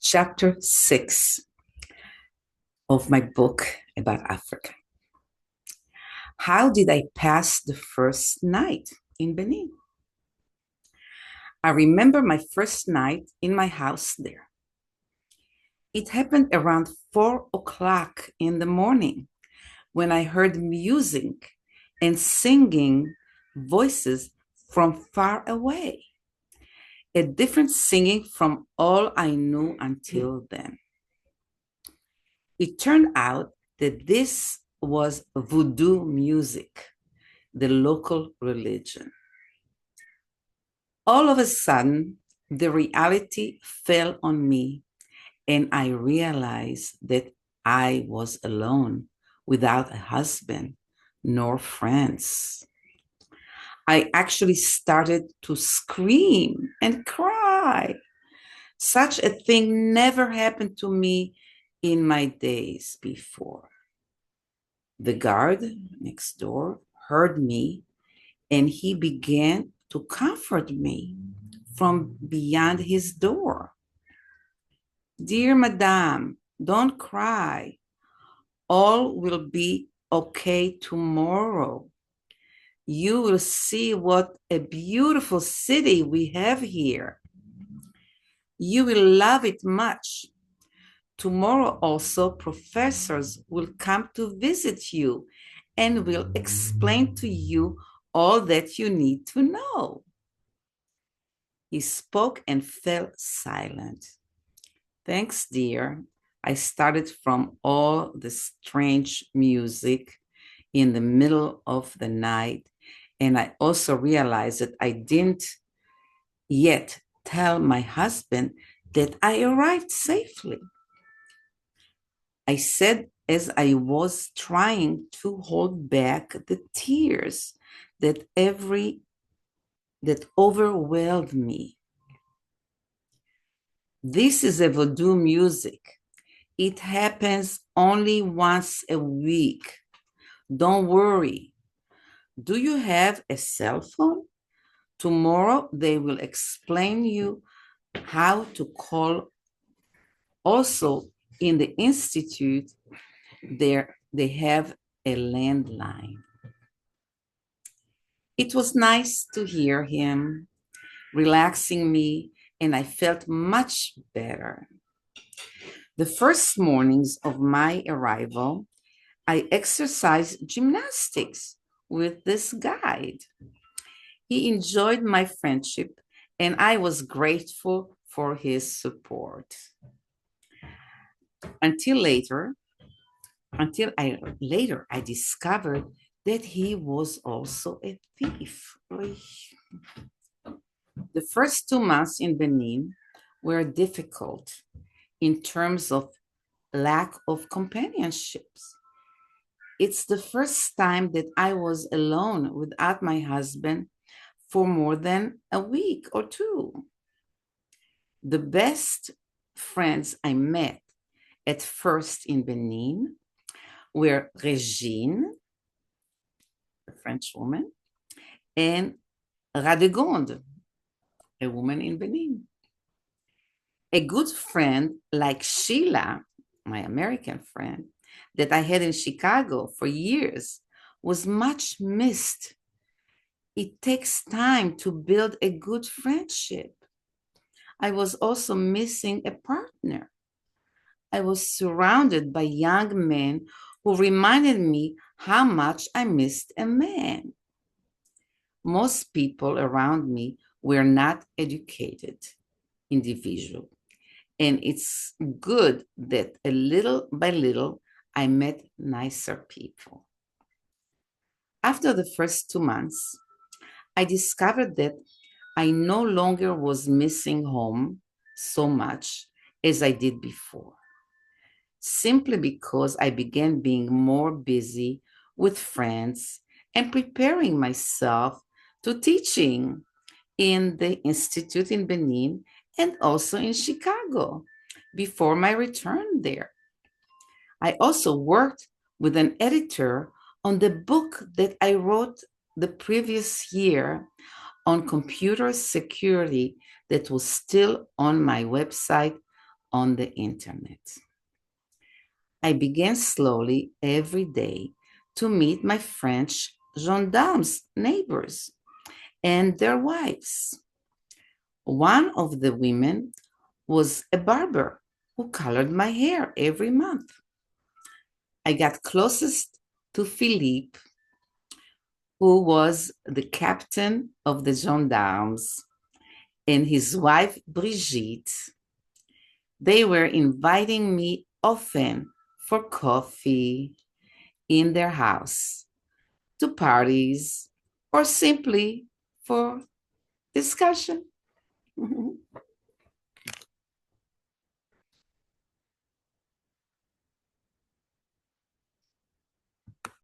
Chapter 6 of my book about Africa. How did I pass the first night in Benin? I remember my first night in my house there. It happened around 4 o'clock in the morning when I heard music and singing voices from far away, a different singing from all I knew until then. It turned out that this was voodoo music, the local religion. All of a sudden, the reality fell on me, and I realized that I was alone, without a husband nor friends. I actually started to scream and cry. Such a thing never happened to me in my days before. The guard next door heard me, and he began to comfort me from beyond his door. Dear Madame, don't cry. All will be okay tomorrow. You will see what a beautiful city we have here. You will love it much. Tomorrow also, professors will come to visit you and will explain to you all that you need to know. He spoke and fell silent. Thanks, dear. I started from all the strange music in the middle of the night, and I also realized that I didn't yet tell my husband that I arrived safely. I said as I was trying to hold back the tears that overwhelmed me. This is a voodoo music. It happens only once a week. Don't worry. Do you have a cell phone? Tomorrow they will explain you how to call. Also, in the institute, there they have a landline. It was nice to hear him, relaxing me, and I felt much better. The first mornings of my arrival, I exercised gymnastics with this guide. He enjoyed my friendship, and I was grateful for his support. Until I discovered that he was also a thief. The first 2 months in Benin were difficult in terms of lack of companionships. It's the first time that I was alone without my husband for more than a week or two. The best friends I met at first in Benin were Regine, a French woman, and Radegonde, a woman in Benin. A good friend like Sheila, my American friend, that I had in Chicago for years, was much missed. It takes time to build a good friendship. I was also missing a partner. I was surrounded by young men who reminded me how much I missed a man. Most people around me were not educated individuals, and it's good that a little by little I met nicer people. After the first 2 months, I discovered that I no longer was missing home so much as I did before, simply because I began being more busy with friends and preparing myself to teaching in the Institute in Benin and also in Chicago before my return there. I also worked with an editor on the book that I wrote the previous year on computer security that was still on my website on the internet. I began slowly every day to meet my French gendarmes neighbors and their wives. One of the women was a barber who colored my hair every month. I got closest to Philippe, who was the captain of the gendarmes, and his wife Brigitte. They were inviting me often for coffee in their house, to parties, or simply for discussion.